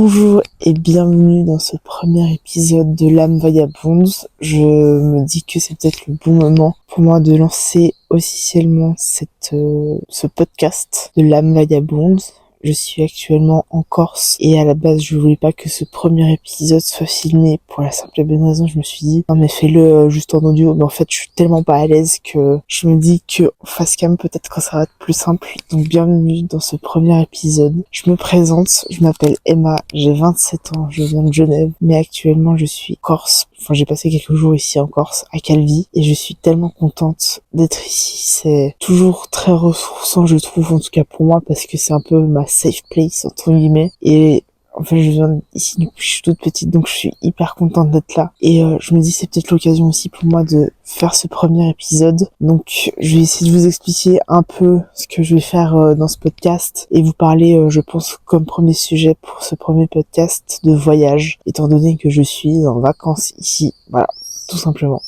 Bonjour et bienvenue dans ce premier épisode de l'âme vagabonde. Je me dis que c'est peut-être le bon moment pour moi de lancer officiellement ce podcast de l'âme vagabonde. Je suis actuellement en Corse et à la base je voulais pas que ce premier épisode soit filmé pour la simple et bonne raison. Je me suis dit non mais fais-le juste en audio, mais en fait je suis tellement pas à l'aise que je me dis que face cam peut-être que ça va être plus simple. Donc bienvenue dans ce premier épisode. Je me présente, je m'appelle Emma, j'ai 27 ans, je viens de Genève, mais actuellement je suis Corse. Enfin, j'ai passé quelques jours ici en Corse, à Calvi, et je suis tellement contente d'être ici. C'est toujours très ressourçant, je trouve, en tout cas pour moi, parce que c'est un peu ma safe place, entre guillemets. Et en fait, je viens ici depuis que je suis toute petite, donc je suis hyper contente d'être là. Et je me dis, c'est peut-être l'occasion aussi pour moi de faire ce premier épisode. Donc, je vais essayer de vous expliquer un peu ce que je vais faire dans ce podcast et vous parler, je pense, comme premier sujet pour ce premier podcast de voyage, étant donné que je suis en vacances ici. Voilà, tout simplement.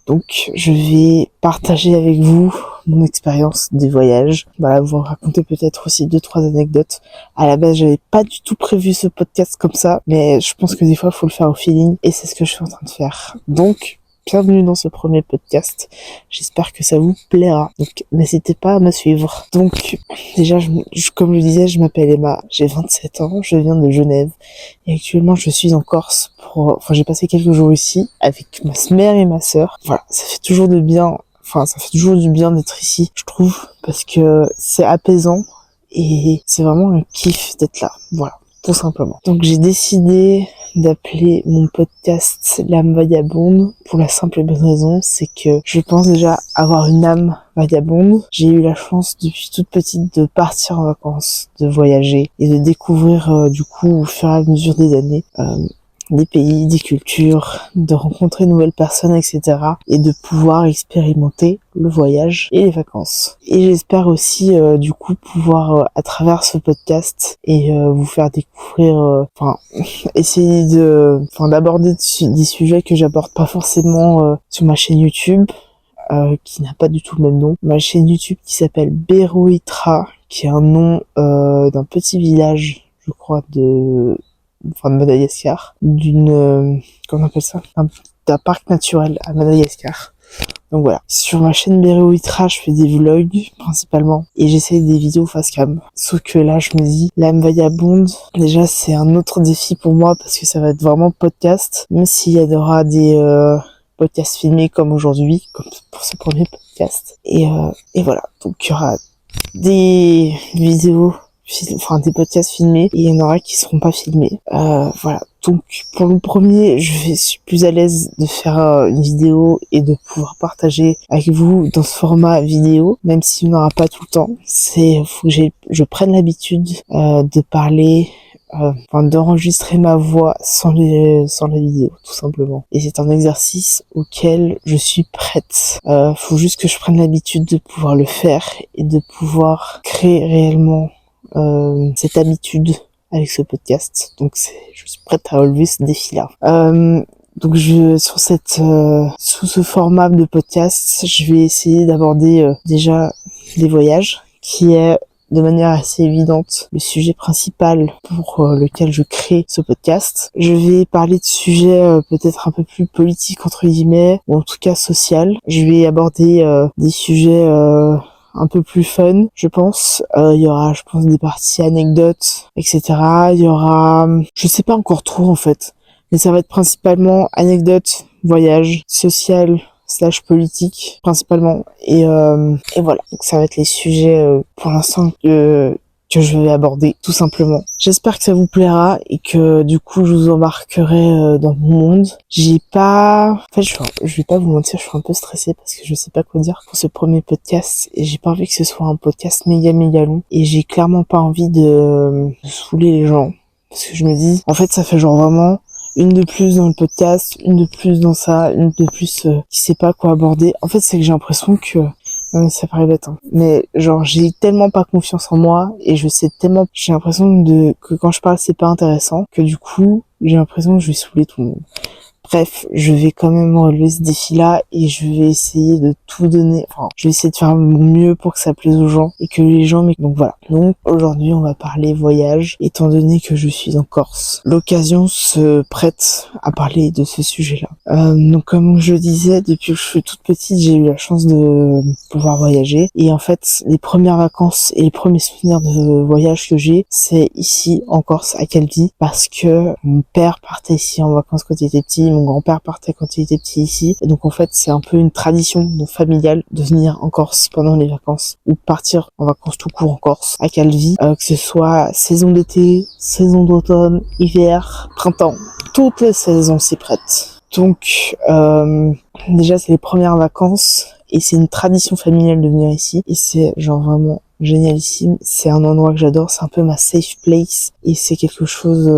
Donc, je vais partager avec vous mon expérience des voyages. Voilà, vous raconter peut-être aussi 2-3 anecdotes. À la base, j'avais pas du tout prévu ce podcast comme ça, mais je pense que des fois, il faut le faire au feeling, et c'est ce que je suis en train de faire. Donc, bienvenue dans ce premier podcast. J'espère que ça vous plaira. Donc, n'hésitez pas à me suivre. Donc, déjà, comme je disais, je m'appelle Emma. J'ai 27 ans. Je viens de Genève. Et actuellement, je suis en Corse j'ai passé quelques jours ici avec ma mère et ma sœur. Voilà. Ça fait toujours du bien d'être ici, je trouve, parce que c'est apaisant et c'est vraiment un kiff d'être là. Voilà. Tout simplement. Donc j'ai décidé d'appeler mon podcast l'âme vagabonde pour la simple et bonne raison, c'est que je pense déjà avoir une âme vagabonde. J'ai eu la chance depuis toute petite de partir en vacances, de voyager et de découvrir du coup au fur et à mesure des années des pays, des cultures, de rencontrer de nouvelles personnes, etc. et de pouvoir expérimenter le voyage et les vacances. Et j'espère aussi du coup pouvoir à travers ce podcast et vous faire découvrir, essayer d'aborder des sujets que j'aborde pas forcément sur ma chaîne YouTube, qui n'a pas du tout le même nom. Ma chaîne YouTube qui s'appelle Beroitra, qui est un nom d'un petit village, je crois, de Madagascar, comment on appelle ça, d'un parc naturel à Madagascar. Donc voilà, sur ma chaîne Beroitra, je fais des vlogs principalement et j'essaie des vidéos face cam. Sauf que là, je me dis, l'âme vagabonde, déjà c'est un autre défi pour moi parce que ça va être vraiment podcast, même s'il y aura des podcasts filmés comme aujourd'hui, comme pour ce premier podcast. Et voilà, donc il y aura des vidéos, des podcasts filmés, et il y en aura qui seront pas filmés. Voilà. Donc, pour le premier, je suis plus à l'aise de faire une vidéo et de pouvoir partager avec vous dans ce format vidéo, même s'il n'y en aura pas tout le temps. Faut que je prenne l'habitude de parler, d'enregistrer ma voix sans la vidéo, tout simplement. Et c'est un exercice auquel je suis prête. Faut juste que je prenne l'habitude de pouvoir le faire et de pouvoir créer réellement cette habitude avec ce podcast. Donc je suis prête à relever ce défi-là. Donc sous ce format de podcast, je vais essayer d'aborder déjà les voyages, qui est de manière assez évidente le sujet principal pour lequel je crée ce podcast. Je vais parler de sujets peut-être un peu plus politiques entre guillemets, ou en tout cas social. Je vais aborder des sujets un peu plus fun, je pense. Il y aura, je pense, des parties anecdotes, etc. Il y aura, je sais pas encore trop en fait, mais ça va être principalement anecdotes, voyage, social / politique principalement. Et voilà, donc ça va être les sujets pour l'instant que je vais aborder, tout simplement. J'espère que ça vous plaira et que du coup je vous embarquerai dans mon monde. Je vais pas vous mentir, je suis un peu stressée parce que je sais pas quoi dire pour ce premier podcast et j'ai pas envie que ce soit un podcast méga long et j'ai clairement pas envie de saouler les gens parce que je me dis, en fait ça fait genre vraiment une de plus dans le podcast, une de plus dans ça, une de plus qui sait pas quoi aborder. En fait c'est que j'ai l'impression que ça paraît bête, hein. Mais genre j'ai tellement pas confiance en moi et j'ai l'impression que quand je parle c'est pas intéressant, que du coup j'ai l'impression que je vais saouler tout le monde. Bref, je vais quand même relever ce défi-là et je vais essayer de tout donner. Enfin, je vais essayer de faire mon mieux pour que ça plaise aux gens et que les gens... Donc voilà. Donc aujourd'hui, on va parler voyage, étant donné que je suis en Corse. L'occasion se prête à parler de ce sujet-là. Donc comme je disais, depuis que je suis toute petite, j'ai eu la chance de pouvoir voyager. Et en fait, les premières vacances et les premiers souvenirs de voyage que j'ai, c'est ici en Corse, à Calvi, parce que mon père partait ici en vacances quand il était petit, mon grand-père partait quand il était petit ici. Et donc en fait, c'est un peu une tradition familiale de venir en Corse pendant les vacances ou partir en vacances tout court en Corse, à Calvi, que ce soit saison d'été, saison d'automne, hiver, printemps, toutes les saisons s'y prêtent. Donc déjà c'est les premières vacances et c'est une tradition familiale de venir ici et c'est genre vraiment génialissime. C'est un endroit que j'adore, c'est un peu ma safe place et c'est quelque chose...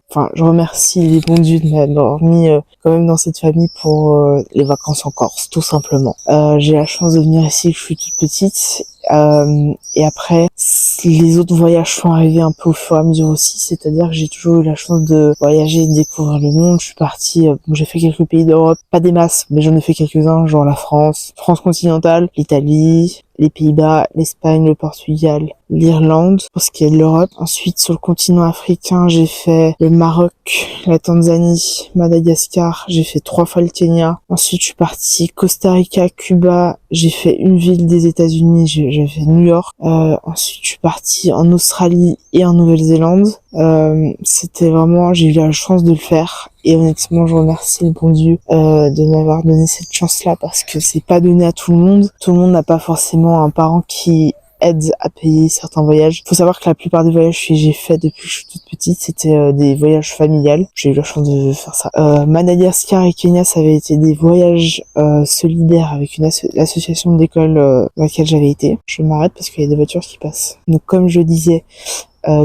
Enfin, je remercie les bons dieux de m'avoir mis quand même dans cette famille pour les vacances en Corse, tout simplement. J'ai la chance de venir ici, je suis toute petite. Et après, les autres voyages sont arrivés un peu au fur et à mesure aussi, c'est-à-dire que j'ai toujours eu la chance de voyager et de découvrir le monde. Je suis partie, j'ai fait quelques pays d'Europe, pas des masses, mais j'en ai fait quelques-uns, genre la France continentale, l'Italie, les Pays-Bas, l'Espagne, le Portugal, l'Irlande, pour ce qui est de l'Europe. Ensuite, sur le continent africain, j'ai fait le Maroc, la Tanzanie, Madagascar, j'ai fait 3 fois le Kenya. Ensuite, je suis partie Costa Rica, Cuba, j'ai fait une ville des États-Unis, j'ai fait New York. Ensuite, je suis partie en Australie et en Nouvelle-Zélande. C'était vraiment, j'ai eu la chance de le faire. Et honnêtement, je remercie le bon Dieu de m'avoir donné cette chance-là parce que c'est pas donné à tout le monde. Tout le monde n'a pas forcément un parent qui aide à payer certains voyages. Faut savoir que la plupart des voyages que j'ai fait depuis que je suis toute petite, c'était des voyages familiales. J'ai eu la chance de faire ça. Madagascar et Kenya, ça avait été des voyages solidaires avec l'association d'école dans laquelle j'avais été. Je m'arrête parce qu'il y a des voitures qui passent. Donc comme je disais,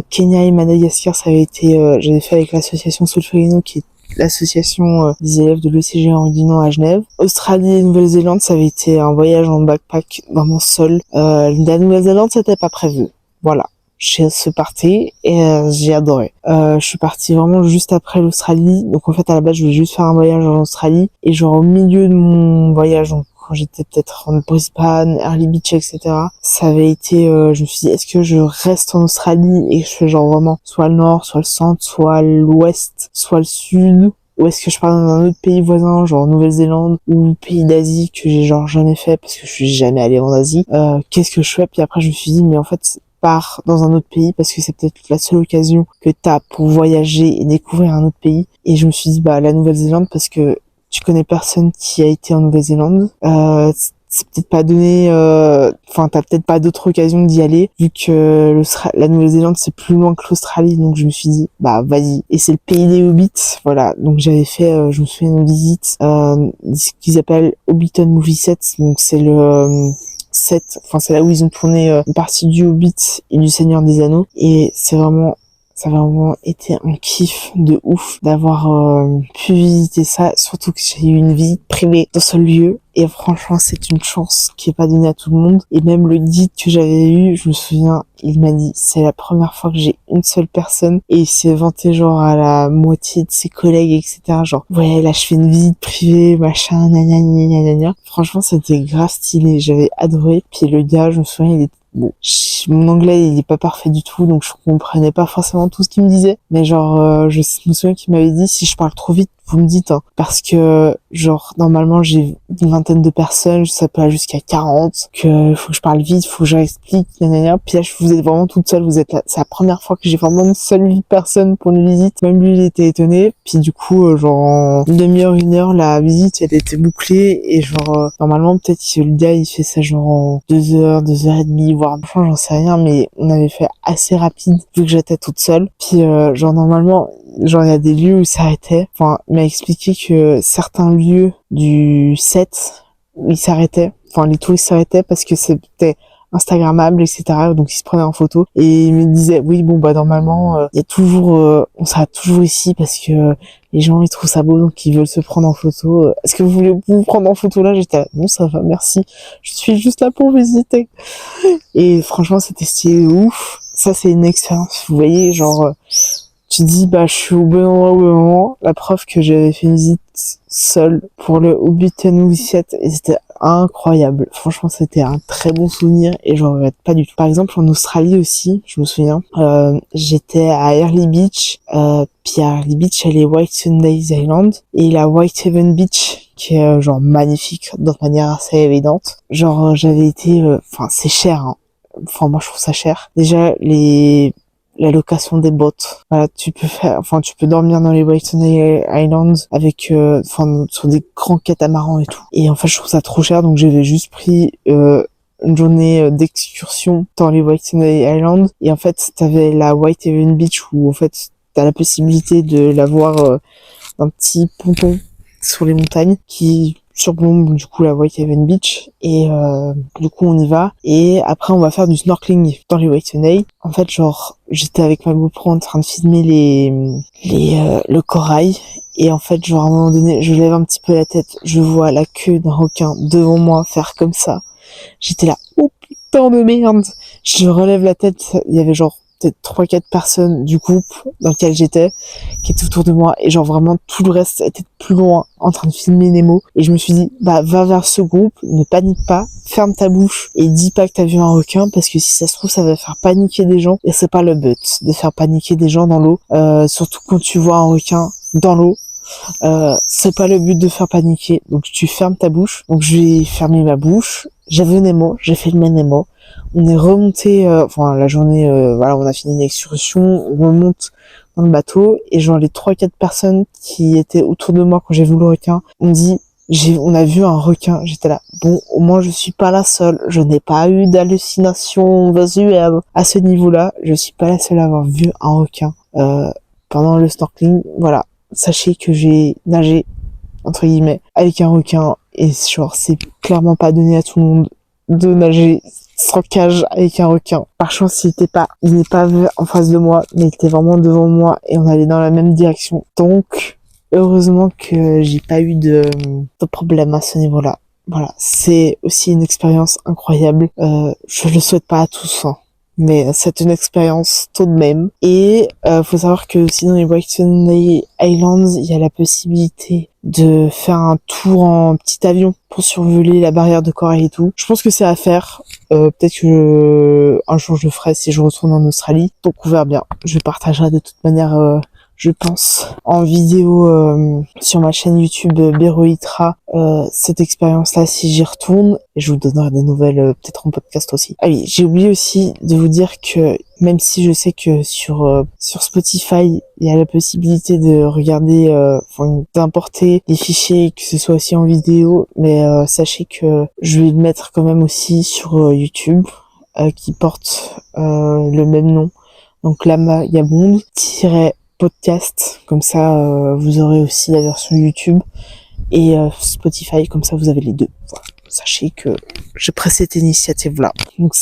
Kenya et Madagascar, ça avait été, j'avais fait avec l'association Solferino qui est l'association des élèves de l'ECG Henri Dunant à Genève. Australie et Nouvelle-Zélande, ça avait été un voyage en backpack vraiment seul. La Nouvelle-Zélande, c'était pas prévu. Voilà. Je suis partie et j'ai adoré. Je suis partie vraiment juste après l'Australie. Donc en fait, à la base, je voulais juste faire un voyage en Australie. Et genre au milieu de mon voyage, donc quand j'étais peut-être en Brisbane, Early Beach, etc. Ça avait été, je me suis dit, est-ce que je reste en Australie et je fais genre vraiment soit le nord, soit le centre, soit l'ouest, soit le sud, ou est-ce que je pars dans un autre pays voisin, genre Nouvelle-Zélande ou pays d'Asie que j'ai genre jamais fait parce que je suis jamais allée en Asie. Qu'est-ce que je fais? Puis après je me suis dit, mais en fait, pars dans un autre pays parce que c'est peut-être la seule occasion que t'as pour voyager et découvrir un autre pays. Et je me suis dit, bah la Nouvelle-Zélande parce que tu connais personne qui a été en Nouvelle-Zélande. C'est peut-être pas donné, enfin t'as peut-être pas d'autre occasion d'y aller vu que la Nouvelle-Zélande c'est plus loin que l'Australie, donc je me suis dit bah vas-y. Et c'est le pays des hobbits, voilà. Donc j'avais fait, je me souviens une visite, ce qu'ils appellent Hobbiton Movie Set, donc c'est le set, enfin c'est là où ils ont tourné une partie du Hobbit et du Seigneur des Anneaux, et ça a vraiment été un kiff de ouf d'avoir pu visiter ça, surtout que j'ai eu une visite privée dans ce lieu et franchement c'est une chance qui est pas donnée à tout le monde. Et même le guide que j'avais eu, je me souviens, il m'a dit c'est la première fois que j'ai une seule personne, et il s'est vanté genre à la moitié de ses collègues, etc. Genre ouais là je fais une visite privée machin gna. Franchement c'était grave stylé, j'avais adoré. Puis le gars, je me souviens, il était bon, mon anglais il est pas parfait du tout, donc je comprenais pas forcément tout ce qu'il me disait, mais genre je me souviens qu'il m'avait dit si je parle trop vite vous me dites, hein, parce que genre normalement j'ai une vingtaine de personnes, ça peut aller jusqu'à 40, que faut que je parle vite, faut que je explique, gna. Puis là vous êtes vraiment toute seule, vous êtes là, c'est la première fois que j'ai vraiment une seule personne pour une visite, même lui il était étonné. Puis du coup genre en une demi-heure, 1 heure, la visite elle était bouclée, et genre normalement peut-être que le gars il fait ça genre en 2 heures, 2 heures et demie, voire enfin j'en sais rien, mais on avait fait assez rapide vu que j'étais toute seule. Puis genre normalement, genre il y a des lieux où ça s'arrêtait, enfin il m'a expliqué que certains lieux du set ils s'arrêtaient, enfin les touristes s'arrêtaient parce que c'était instagrammable, etc. Donc ils se prenaient en photo, et il me disait oui bon bah normalement il y a toujours on s'arrête toujours ici parce que les gens ils trouvent ça beau donc ils veulent se prendre en photo. Est-ce que vous voulez vous prendre en photo là? J'étais là, non ça va merci, je suis juste là pour visiter. Et franchement c'était stylé de ouf. Ça c'est une expérience, vous voyez, genre tu te dis, bah, je suis au bon endroit au bon moment. La preuve que j'avais fait une visite seule pour le Hobbit Movie 7 et c'était incroyable. Franchement, c'était un très bon souvenir et je regrette pas du tout. Par exemple, en Australie aussi, je me souviens, j'étais à Early Beach, puis à Early Beach, il y a les Whitsundays Island et la Whitehaven Beach, qui est genre magnifique de manière assez évidente. Genre, j'avais été, enfin, c'est cher, hein. Enfin, moi, je trouve ça cher. Déjà, la location des bottes. Voilà, tu peux dormir dans les Whitsunday Islands avec, sur des grands catamarans et tout. Et en fait, je trouve ça trop cher, donc j'avais juste pris, une journée d'excursion dans les Whitsunday Islands. Et en fait, t'avais la Whitehaven Beach où, en fait, t'as la possibilité de la voir, d'un petit ponton sur les montagnes qui surplombe du coup la Whitehaven Beach et du coup on y va et après on va faire du snorkeling dans les Whitsunday. En fait genre j'étais avec ma GoPro en train de filmer le corail et en fait genre à un moment donné je lève un petit peu la tête, je vois la queue d'un requin devant moi faire comme ça. J'étais là, oh putain de merde. Je relève la tête, il y avait genre peut-être 3-4 personnes du groupe dans lequel j'étais qui étaient autour de moi et genre vraiment tout le reste était plus loin en train de filmer Nemo et je me suis dit bah va vers ce groupe, ne panique pas, ferme ta bouche et dis pas que t'as vu un requin parce que si ça se trouve ça va faire paniquer des gens et c'est pas le but de faire paniquer des gens dans l'eau, surtout quand tu vois un requin dans l'eau. C'est pas le but de faire paniquer, donc tu fermes ta bouche. Donc j'ai fermé ma bouche, j'ai vu Nemo, j'ai filmé Nemo. On est remonté, la journée, voilà, on a fini l'excursion, on remonte dans le bateau et genre les 3-4 personnes qui étaient autour de moi quand j'ai vu le requin, on dit on a vu un requin. J'étais là, bon, au moins je suis pas la seule, je n'ai pas eu d'hallucination visuelle à ce niveau-là, je suis pas la seule à avoir vu un requin pendant le snorkeling. Voilà, sachez que j'ai nagé entre guillemets avec un requin et genre c'est clairement pas donné à tout le monde de nager sans cage avec un requin. Par chance, il n'est pas en face de moi, mais il était vraiment devant moi et on allait dans la même direction. Donc, heureusement que j'ai pas eu de problème à ce niveau-là. Voilà, c'est aussi une expérience incroyable. Je le souhaite pas à tous, hein, mais c'est une expérience tout de même. Et faut savoir que aussi dans les Whitsunday Islands, il y a la possibilité de faire un tour en petit avion pour survoler la barrière de corail et tout. Je pense que c'est à faire. Peut-être que un jour je le ferai si je retourne en Australie. Donc on verra bien. Je partagerai de toute manière, je pense, en vidéo sur ma chaîne YouTube Beroitra cette expérience-là si j'y retourne. Et je vous donnerai des nouvelles peut-être en podcast aussi. Ah oui, j'ai oublié aussi de vous dire que même si je sais que sur Spotify il y a la possibilité de regarder, d'importer des fichiers, que ce soit aussi en vidéo, mais sachez que je vais le mettre quand même aussi sur YouTube, qui porte le même nom. Donc Lama Yabound podcast, comme ça vous aurez aussi la version YouTube et Spotify, comme ça vous avez les deux. Voilà. Sachez que j'ai pris cette initiative-là. Donc,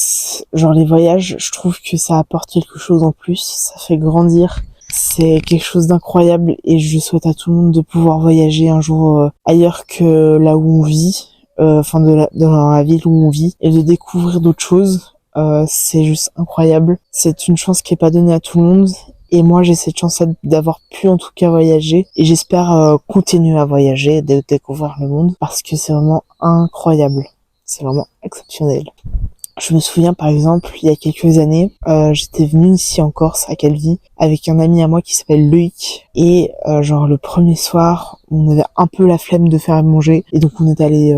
genre les voyages, je trouve que ça apporte quelque chose en plus, ça fait grandir. C'est quelque chose d'incroyable et je souhaite à tout le monde de pouvoir voyager un jour ailleurs que là où on vit, dans la ville où on vit, et de découvrir d'autres choses. C'est juste incroyable. C'est une chance qui est pas donnée à tout le monde. Et moi, j'ai cette chance d'avoir pu en tout cas voyager. Et j'espère continuer à voyager et de découvrir le monde parce que c'est vraiment incroyable. C'est vraiment exceptionnel. Je me souviens par exemple, il y a quelques années, j'étais venue ici en Corse, à Calvi, avec un ami à moi qui s'appelle Loïc. Et genre le premier soir, on avait un peu la flemme de faire à manger. Et donc on est allé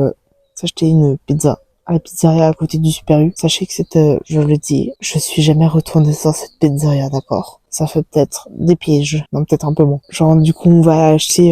s'acheter une pizza à la pizzeria à côté du Super U. Sachez que je le dis, je suis jamais retournée dans cette pizzeria, d'accord? Ça fait peut-être des pièges, non peut-être un peu moins. Genre du coup on va acheter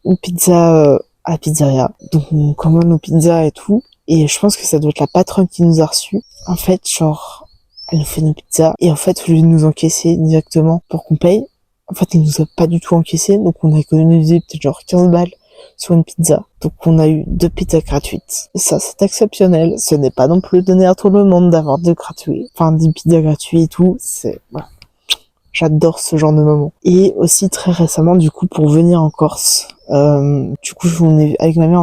une pizza à la pizzeria. Donc on commande nos pizzas et tout. Et je pense que ça doit être la patronne qui nous a reçus. En fait, genre, elle nous fait nos pizzas. Et en fait, au lieu de nous encaisser directement pour qu'on paye, en fait, elle nous a pas du tout encaissé. Donc on a économisé peut-être genre 15 balles sur une pizza. Donc on a eu 2 pizzas gratuites. Et ça, c'est exceptionnel. Ce n'est pas non plus donné à tout le monde d'avoir des pizzas gratuites et tout. Voilà. J'adore ce genre de moment. Et aussi très récemment, du coup, pour venir en Corse, du coup, avec ma mère,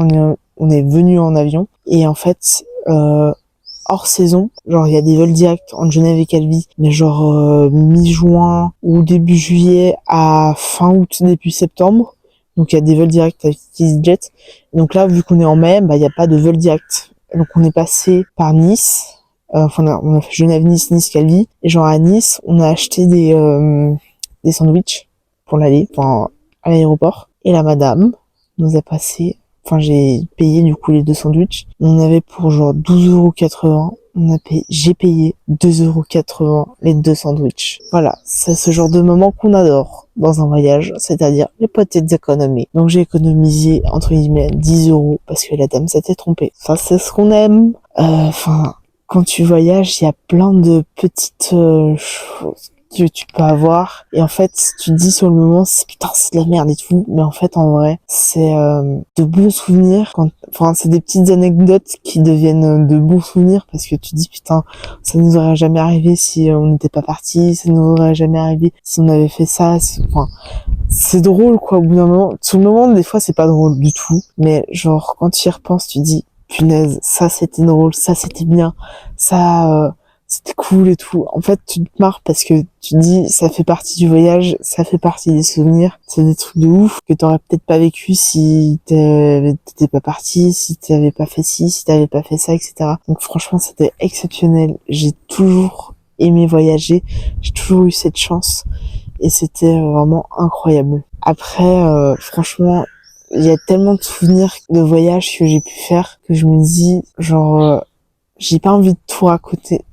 on est venu en avion. Et en fait, hors saison. Genre, il y a des vols directs entre Genève et Calvi, mais genre mi-juin ou début juillet à fin août, début septembre. Donc, il y a des vols directs avec EasyJet. Donc là, vu qu'on est en mai, bah, il n'y a pas de vol direct. Donc, on est passé par Nice. Enfin, on a fait Genève-Nice, Nice-Calvi. Et genre, à Nice, on a acheté des sandwichs pour l'aller, enfin, à l'aéroport. Et la madame nous a passé, enfin, j'ai payé, du coup, les 2 sandwichs. On avait pour genre 12,80 €. J'ai payé 2,80 € les 2 sandwichs. Voilà. C'est ce genre de moment qu'on adore dans un voyage, c'est-à-dire les petites économies. Donc, j'ai économisé, entre guillemets, 10 € parce que la dame s'était trompée. Ça, c'est ce qu'on aime. Enfin, quand tu voyages, il y a plein de petites choses que tu peux avoir, et en fait tu te dis sur le moment putain c'est de la merde et tout, mais en fait en vrai c'est de bons souvenirs, enfin c'est des petites anecdotes qui deviennent de bons souvenirs parce que tu te dis putain ça nous aurait jamais arrivé si on n'était pas parti, ça nous aurait jamais arrivé si on avait fait ça, enfin c'est drôle quoi au bout d'un moment. Sur le moment des fois c'est pas drôle du tout, mais genre quand tu y repenses tu dis punaise ça c'était drôle, ça c'était bien, ça c'était cool et tout. En fait, tu te marres parce que tu te dis, ça fait partie du voyage, ça fait partie des souvenirs. C'est des trucs de ouf que t'aurais peut-être pas vécu si t'étais pas parti, si t'avais pas fait ci, si t'avais pas fait ça, etc. Donc franchement, c'était exceptionnel. J'ai toujours aimé voyager. J'ai toujours eu cette chance. Et c'était vraiment incroyable. Après, franchement, il y a tellement de souvenirs de voyages que j'ai pu faire que je me dis, genre, j'ai pas envie de tout raconter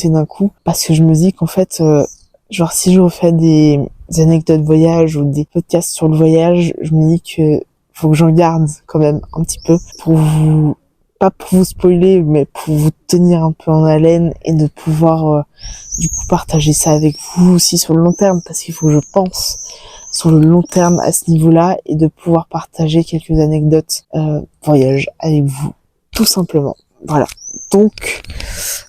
d'un coup parce que je me dis qu'en fait genre si je refais des anecdotes voyage ou des podcasts sur le voyage, je me dis que faut que j'en garde quand même un petit peu pour vous, pas pour vous spoiler, mais pour vous tenir un peu en haleine et de pouvoir du coup partager ça avec vous aussi sur le long terme, parce qu'il faut que je pense sur le long terme à ce niveau-là et de pouvoir partager quelques anecdotes voyage avec vous tout simplement. Voilà. Donc,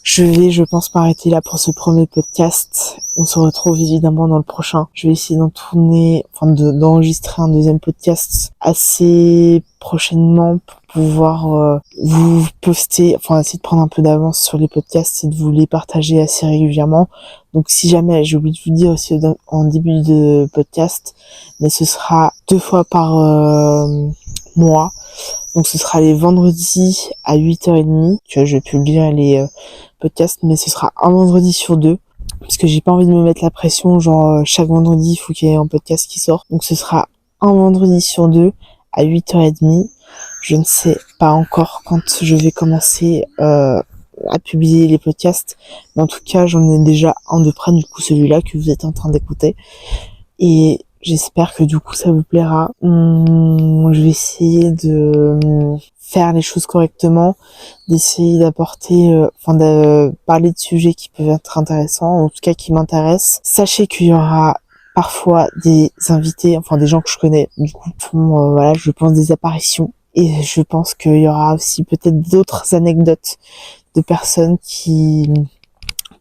je pense, m'arrêter là pour ce premier podcast. On se retrouve évidemment dans le prochain. Je vais essayer d'enregistrer un deuxième podcast assez prochainement pour pouvoir vous poster, enfin essayer de prendre un peu d'avance sur les podcasts et de vous les partager assez régulièrement. Donc si jamais, j'ai oublié de vous dire aussi en début de podcast, mais ce sera 2 fois par mois. Donc ce sera les vendredis à 8h30. Tu vois, je vais publier les podcasts, mais ce sera un vendredi sur 2. Parce que j'ai pas envie de me mettre la pression, genre chaque vendredi, il faut qu'il y ait un podcast qui sort. Donc ce sera un vendredi sur 2 à 8h30. Je ne sais pas encore quand je vais commencer à publier les podcasts. Mais en tout cas, j'en ai déjà un de près, du coup celui-là que vous êtes en train d'écouter. Et j'espère que du coup ça vous plaira. Je vais essayer de faire les choses correctement, d'essayer d'apporter, de parler de sujets qui peuvent être intéressants, en tout cas qui m'intéressent. Sachez qu'il y aura parfois des invités, enfin des gens que je connais, du coup font, voilà, je pense des apparitions. Et je pense qu'il y aura aussi peut-être d'autres anecdotes de personnes qui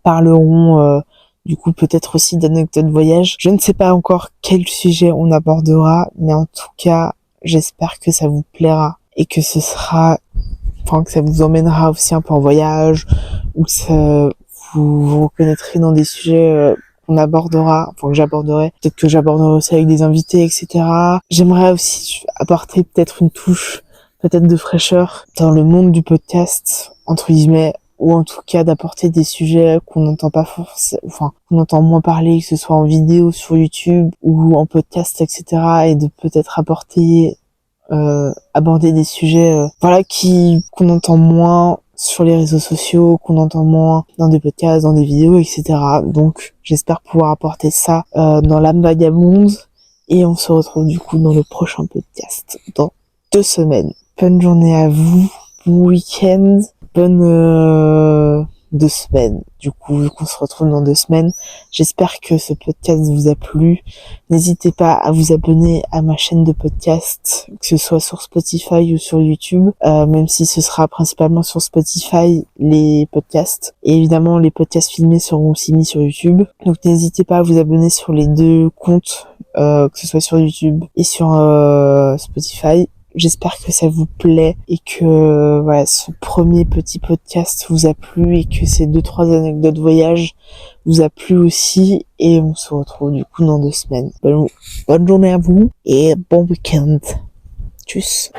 parleront du coup peut-être aussi d'anecdotes de voyage. Je ne sais pas encore quel sujet on abordera, mais en tout cas j'espère que ça vous plaira et que que ça vous emmènera aussi un peu en voyage, ou que vous vous reconnaîtrez dans des sujets qu'on abordera, enfin que j'aborderai, peut-être que j'aborderai aussi avec des invités, etc. J'aimerais aussi apporter peut-être une touche, peut-être de fraîcheur dans le monde du podcast, entre guillemets, ou en tout cas d'apporter des sujets qu'on n'entend pas forcément, enfin qu'on entend moins parler, que ce soit en vidéo sur YouTube ou en podcast, etc. Et de peut-être aborder des sujets qu'on entend moins sur les réseaux sociaux, qu'on entend moins dans des podcasts, dans des vidéos, etc. Donc j'espère pouvoir apporter ça dans l'âme vagabonde, et on se retrouve du coup dans le prochain podcast dans 2 semaines. Bonne journée à vous, bon week-end, bonne 2 semaines. Du coup, vu qu'on se retrouve dans 2 semaines, j'espère que ce podcast vous a plu. N'hésitez pas à vous abonner à ma chaîne de podcast, que ce soit sur Spotify ou sur YouTube, même si ce sera principalement sur Spotify les podcasts. Et évidemment, les podcasts filmés seront aussi mis sur YouTube. Donc n'hésitez pas à vous abonner sur les 2 comptes, que ce soit sur YouTube et sur Spotify. J'espère que ça vous plaît et que voilà, ce premier petit podcast vous a plu et que ces 2-3 anecdotes voyage vous a plu aussi. Et on se retrouve du coup dans 2 semaines. Bonne journée à vous et bon week-end. Tchuss.